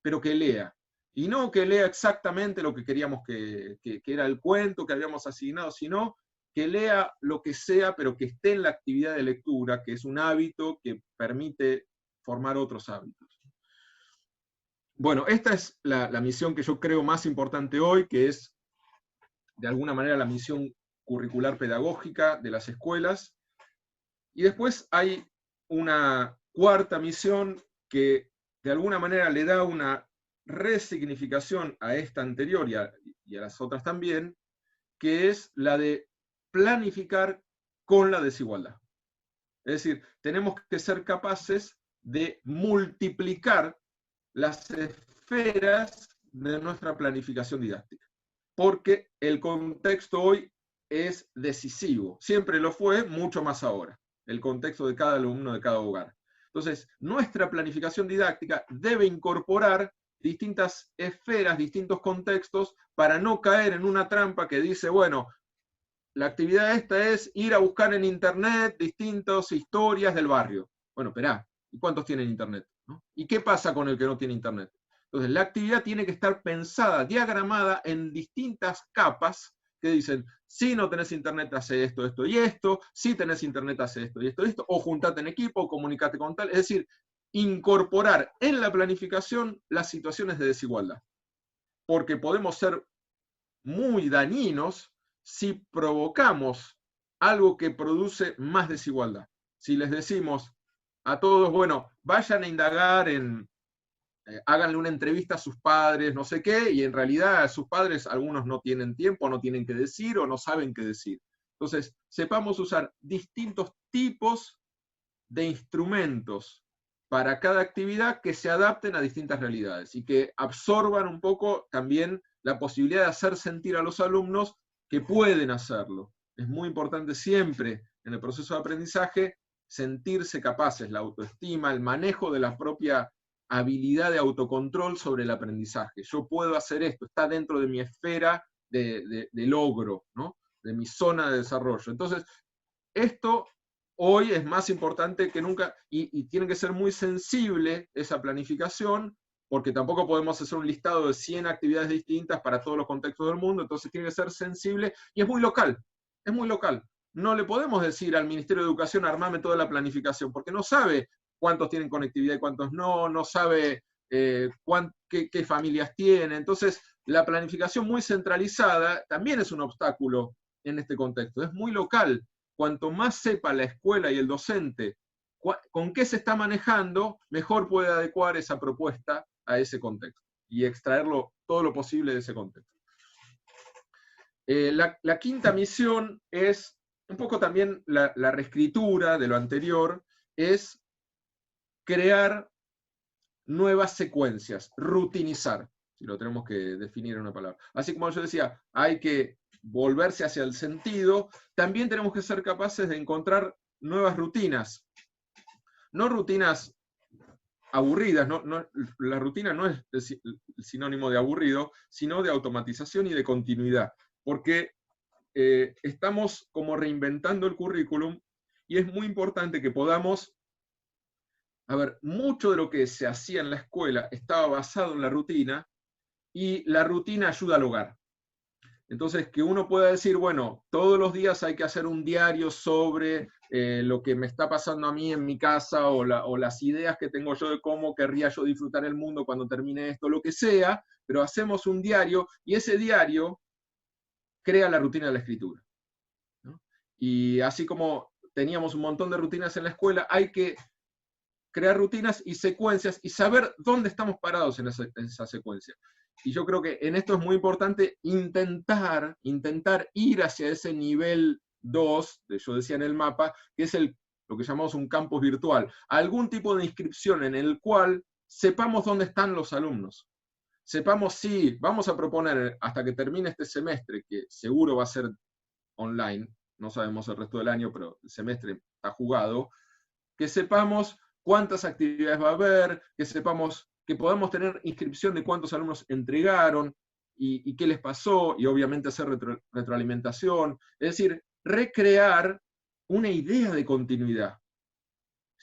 pero que lea. Y no que lea exactamente lo que queríamos que era el cuento que habíamos asignado, sino que lea lo que sea, pero que esté en la actividad de lectura, que es un hábito que permite formar otros hábitos. Bueno, esta es la misión que yo creo más importante hoy, que es de alguna manera la misión curricular pedagógica de las escuelas. Y después hay una cuarta misión que de alguna manera le da una resignificación a esta anterior y a las otras también, que es la de planificar con la desigualdad. Es decir, tenemos que ser capaces de multiplicar las esferas de nuestra planificación didáctica, porque el contexto hoy es decisivo. Siempre lo fue, mucho más ahora, el contexto de cada alumno, de cada hogar. Entonces, nuestra planificación didáctica debe incorporar distintas esferas, distintos contextos, para no caer en una trampa que dice, bueno, la actividad esta es ir a buscar en internet distintas historias del barrio. Bueno, esperá, ¿y cuántos tienen internet? ¿No? ¿Y qué pasa con el que no tiene internet? Entonces, la actividad tiene que estar pensada, diagramada en distintas capas que dicen, si no tenés internet, hace esto, esto y esto, si tenés internet, hace esto y esto y esto, o juntate en equipo, o comunicate con tal. Es decir, incorporar en la planificación las situaciones de desigualdad. Porque podemos ser muy dañinos si provocamos algo que produce más desigualdad. Si les decimos a todos, bueno, vayan a indagar háganle una entrevista a sus padres, no sé qué, y en realidad sus padres, algunos no tienen tiempo, no tienen que decir o no saben qué decir. Entonces, sepamos usar distintos tipos de instrumentos para cada actividad que se adapten a distintas realidades y que absorban un poco también la posibilidad de hacer sentir a los alumnos que pueden hacerlo. Es muy importante siempre en el proceso de aprendizaje sentirse capaces, la autoestima, el manejo de la propia habilidad de autocontrol sobre el aprendizaje. Yo puedo hacer esto, está dentro de mi esfera de logro, ¿no? De mi zona de desarrollo. Entonces, esto hoy es más importante que nunca y tiene que ser muy sensible esa planificación, porque tampoco podemos hacer un listado de 100 actividades distintas para todos los contextos del mundo, entonces tiene que ser sensible y es muy local, es muy local. No le podemos decir al Ministerio de Educación armame toda la planificación, porque no sabe cuántos tienen conectividad y cuántos no, no sabe qué familias tiene. Entonces, la planificación muy centralizada también es un obstáculo en este contexto, es muy local. Cuanto más sepa la escuela y el docente con qué se está manejando, mejor puede adecuar esa propuesta a ese contexto y extraerlo todo lo posible de ese contexto. La quinta misión es un poco también la reescritura de lo anterior, es crear nuevas secuencias, rutinizar, si lo tenemos que definir en una palabra. Así como yo decía, hay que volverse hacia el sentido, también tenemos que ser capaces de encontrar nuevas rutinas. No rutinas aburridas, la rutina no es el sinónimo de aburrido, sino de automatización y de continuidad, porque estamos como reinventando el currículum y es muy importante que podamos, a ver, mucho de lo que se hacía en la escuela estaba basado en la rutina y la rutina ayuda al hogar. Entonces, que uno pueda decir, bueno, todos los días hay que hacer un diario sobre lo que me está pasando a mí en mi casa o las ideas que tengo yo de cómo querría yo disfrutar el mundo cuando termine esto, lo que sea, pero hacemos un diario y ese diario crea la rutina de la escritura, ¿no? Y así como teníamos un montón de rutinas en la escuela, hay que crear rutinas y secuencias y saber dónde estamos parados en esa secuencia. Y yo creo que en esto es muy importante intentar ir hacia ese nivel 2, yo decía en el mapa, que es lo que llamamos un campus virtual. Algún tipo de inscripción en el cual sepamos dónde están los alumnos. Sepamos si vamos a proponer hasta que termine este semestre, que seguro va a ser online, no sabemos el resto del año, pero el semestre está jugado, que sepamos cuántas actividades va a haber, que sepamos, que podamos tener inscripción de cuántos alumnos entregaron y qué les pasó, y obviamente hacer retroalimentación, es decir, recrear una idea de continuidad.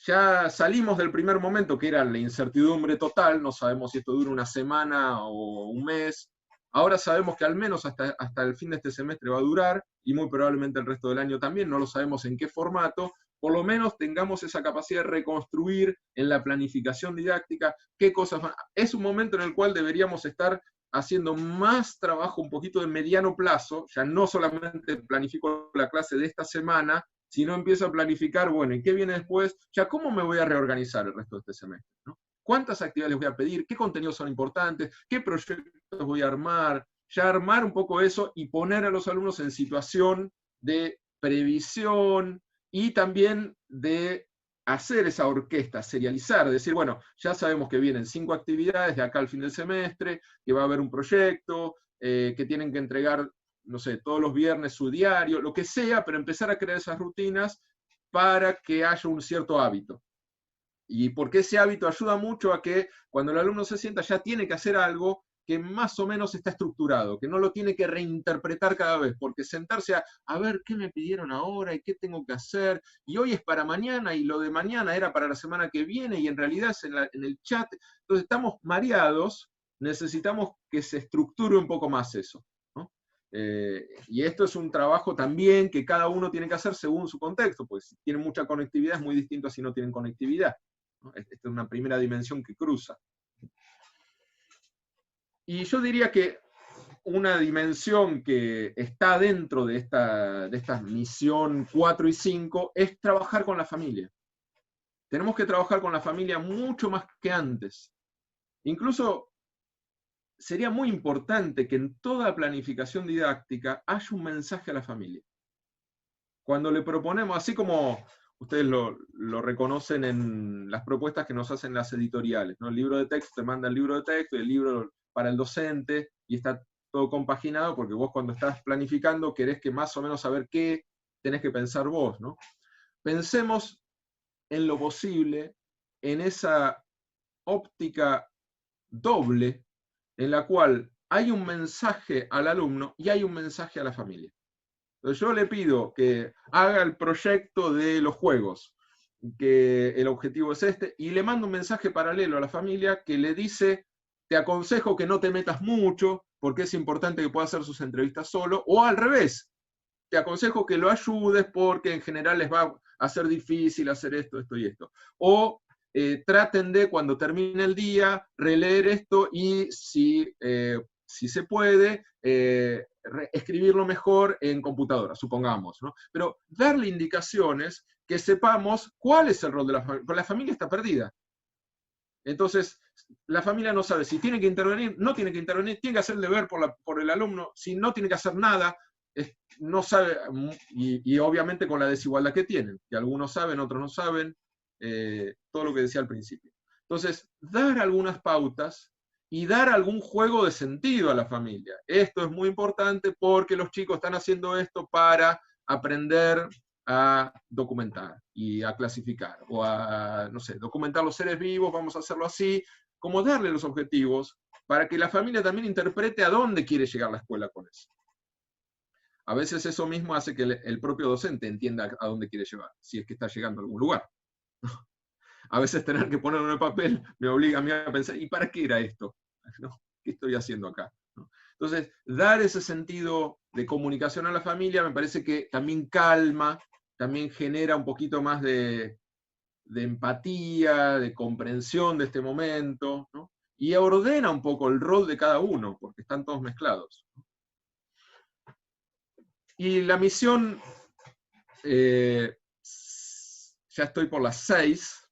Ya salimos del primer momento, que era la incertidumbre total, no sabemos si esto dura una semana o un mes. Ahora sabemos que al menos hasta el fin de este semestre va a durar, y muy probablemente el resto del año también, no lo sabemos en qué formato. Por lo menos tengamos esa capacidad de reconstruir en la planificación didáctica qué cosas van. Es un momento en el cual deberíamos estar haciendo más trabajo un poquito de mediano plazo, ya no solamente planifico la clase de esta semana, si no empiezo a planificar, bueno, ¿y qué viene después? Ya, ¿cómo me voy a reorganizar el resto de este semestre? ¿No? ¿Cuántas actividades les voy a pedir? ¿Qué contenidos son importantes? ¿Qué proyectos voy a armar? Ya armar un poco eso y poner a los alumnos en situación de previsión y también de hacer esa orquesta, serializar, decir, bueno, ya sabemos que vienen 5 actividades de acá al fin del semestre, que va a haber un proyecto, que tienen que entregar, no sé, todos los viernes su diario, lo que sea, pero empezar a crear esas rutinas para que haya un cierto hábito. Y porque ese hábito ayuda mucho a que cuando el alumno se sienta ya tiene que hacer algo que más o menos está estructurado, que no lo tiene que reinterpretar cada vez, porque sentarse a ver qué me pidieron ahora y qué tengo que hacer, y hoy es para mañana y lo de mañana era para la semana que viene y en realidad es en el chat. Entonces estamos mareados, necesitamos que se estructure un poco más eso, ¿no? Y esto es un trabajo también que cada uno tiene que hacer según su contexto, pues si tienen mucha conectividad es muy distinto a si no tienen conectividad, ¿no? Esta es una primera dimensión que cruza. Y yo diría que una dimensión que está dentro de esta misión 4 y 5 es trabajar con la familia. Tenemos que trabajar con la familia mucho más que antes. Incluso sería muy importante que en toda planificación didáctica haya un mensaje a la familia. Cuando le proponemos, así como ustedes lo reconocen en las propuestas que nos hacen las editoriales, ¿no? El libro de texto te manda el libro de texto y el libro para el docente, y está todo compaginado porque vos cuando estás planificando querés que más o menos saber qué tenés que pensar vos, ¿no? Pensemos en lo posible en esa óptica doble en la cual hay un mensaje al alumno y hay un mensaje a la familia. Entonces yo le pido que haga el proyecto de los juegos, que el objetivo es este, y le mando un mensaje paralelo a la familia que le dice, te aconsejo que no te metas mucho, porque es importante que pueda hacer sus entrevistas solo, o al revés, te aconsejo que lo ayudes porque en general les va a ser difícil hacer esto, esto y esto. O traten de, cuando termine el día, releer esto y si se puede, escribirlo mejor en computadora, supongamos, ¿no? Pero darle indicaciones que sepamos cuál es el rol de la familia, porque la familia está perdida. Entonces, la familia no sabe si tiene que intervenir, no tiene que intervenir, tiene que hacer el deber por el alumno, si no tiene que hacer nada, no sabe, y obviamente con la desigualdad que tienen, que algunos saben, otros no saben, todo lo que decía al principio. Entonces, dar algunas pautas y dar algún juego de sentido a la familia. Esto es muy importante porque los chicos están haciendo esto para aprender a documentar y a clasificar, o a, no sé, documentar los seres vivos, vamos a hacerlo así, como darle los objetivos para que la familia también interprete a dónde quiere llegar la escuela con eso. A veces eso mismo hace que el propio docente entienda a dónde quiere llevar, si es que está llegando a algún lugar. A veces tener que ponerlo en el papel me obliga a mí a pensar, ¿y para qué era esto? ¿No? ¿Qué estoy haciendo acá? ¿No? Entonces, dar ese sentido de comunicación a la familia me parece que también calma, también genera un poquito más de empatía, de comprensión de este momento, ¿no? Y ordena un poco el rol de cada uno, porque están todos mezclados. Y la misión, ya estoy por las 6,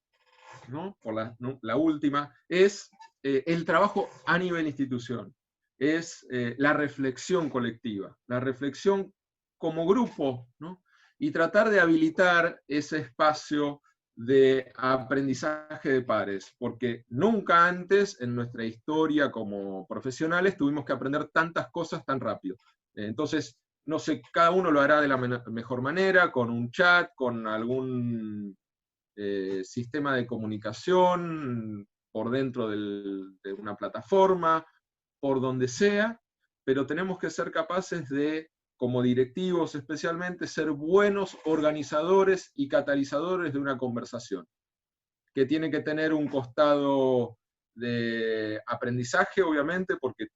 ¿no? Por la última, es el trabajo a nivel institución, es la reflexión colectiva, la reflexión como grupo, ¿no? Y tratar de habilitar ese espacio de aprendizaje de pares, porque nunca antes en nuestra historia como profesionales tuvimos que aprender tantas cosas tan rápido. Entonces, no sé, cada uno lo hará de la mejor manera, con un chat, con algún sistema de comunicación por dentro de una plataforma, por donde sea, pero tenemos que ser capaces de, como directivos especialmente, ser buenos organizadores y catalizadores de una conversación, que tiene que tener un costado de aprendizaje, obviamente, porque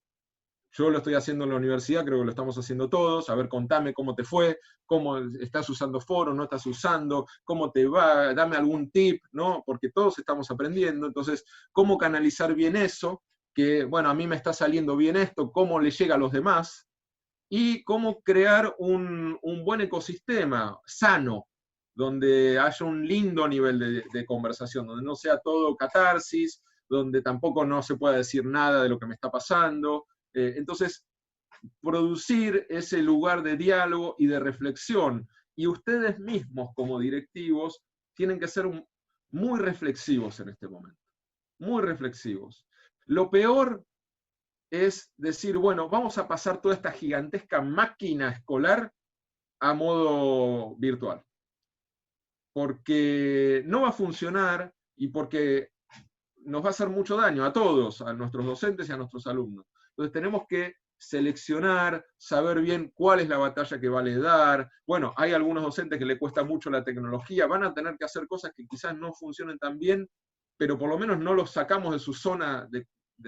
yo lo estoy haciendo en la universidad, creo que lo estamos haciendo todos. A ver, contame cómo te fue, cómo estás usando Foro, no estás usando, cómo te va, dame algún tip, ¿no? Porque todos estamos aprendiendo. Entonces, cómo canalizar bien eso, que, bueno, a mí me está saliendo bien esto, cómo le llega a los demás, y cómo crear un buen ecosistema sano, donde haya un lindo nivel de conversación, donde no sea todo catarsis, donde tampoco no se pueda decir nada de lo que me está pasando. Entonces, producir ese lugar de diálogo y de reflexión. Y ustedes mismos, como directivos, tienen que ser muy reflexivos en este momento. Muy reflexivos. Lo peor es decir, bueno, vamos a pasar toda esta gigantesca máquina escolar a modo virtual. Porque no va a funcionar y porque nos va a hacer mucho daño a todos, a nuestros docentes y a nuestros alumnos. Entonces tenemos que seleccionar, saber bien cuál es la batalla que vale dar. Bueno, hay algunos docentes que le cuesta mucho la tecnología, van a tener que hacer cosas que quizás no funcionen tan bien, pero por lo menos no los sacamos de su zona de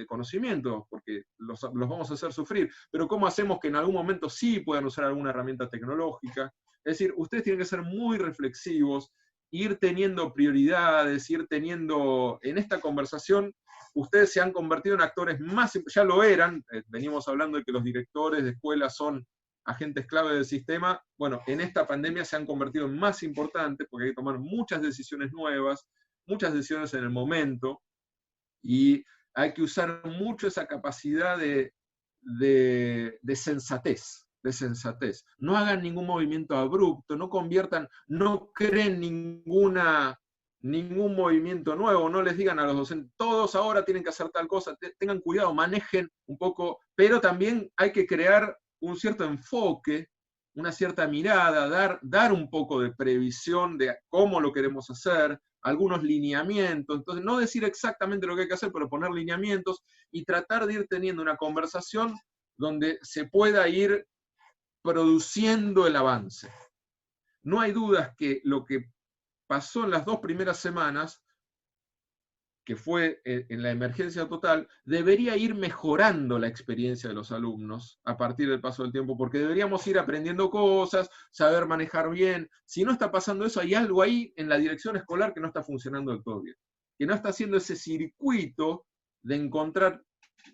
conocimiento, porque los vamos a hacer sufrir. Pero ¿cómo hacemos que en algún momento sí puedan usar alguna herramienta tecnológica? Es decir, ustedes tienen que ser muy reflexivos, ir teniendo prioridades, ir teniendo, en esta conversación, ustedes se han convertido en actores más, ya lo eran, venimos hablando de que los directores de escuelas son agentes clave del sistema. Bueno, en esta pandemia se han convertido en más importantes porque hay que tomar muchas decisiones nuevas, muchas decisiones en el momento, y hay que usar mucho esa capacidad de sensatez, de sensatez. No hagan ningún movimiento abrupto, no conviertan, no creen ningún movimiento nuevo, no les digan a los docentes, todos ahora tienen que hacer tal cosa, tengan cuidado, manejen un poco, pero también hay que crear un cierto enfoque, una cierta mirada, dar un poco de previsión de cómo lo queremos hacer, algunos lineamientos. Entonces, no decir exactamente lo que hay que hacer, pero poner lineamientos y tratar de ir teniendo una conversación donde se pueda ir produciendo el avance. No hay dudas que lo que pasó en las 2 primeras semanas, que fue en la emergencia total, debería ir mejorando la experiencia de los alumnos a partir del paso del tiempo, porque deberíamos ir aprendiendo cosas, saber manejar bien. Si no está pasando eso, hay algo ahí en la dirección escolar que no está funcionando del todo bien, que no está haciendo ese circuito de encontrar,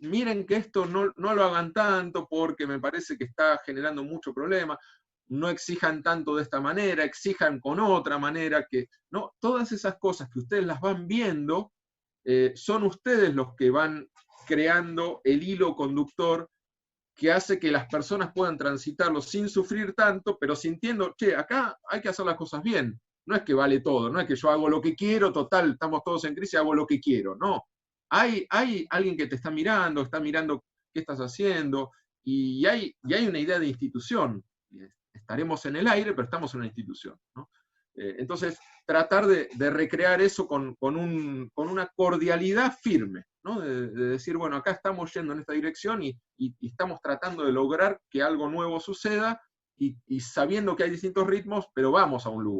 miren que esto no lo hagan tanto porque me parece que está generando mucho problema, no exijan tanto de esta manera, exijan con otra manera, que no, todas esas cosas que ustedes las van viendo, son ustedes los que van creando el hilo conductor que hace que las personas puedan transitarlo sin sufrir tanto, pero sintiendo, che, acá hay que hacer las cosas bien. No es que vale todo, no es que yo hago lo que quiero, total, estamos todos en crisis, hago lo que quiero. No. Hay alguien que te está mirando qué estás haciendo, y hay una idea de institución. Estaremos en el aire, pero estamos en una institución, ¿no? Entonces, tratar de recrear eso con una cordialidad firme, ¿no? De decir, bueno, acá estamos yendo en esta dirección y estamos tratando de lograr que algo nuevo suceda y sabiendo que hay distintos ritmos, pero vamos a un lugar.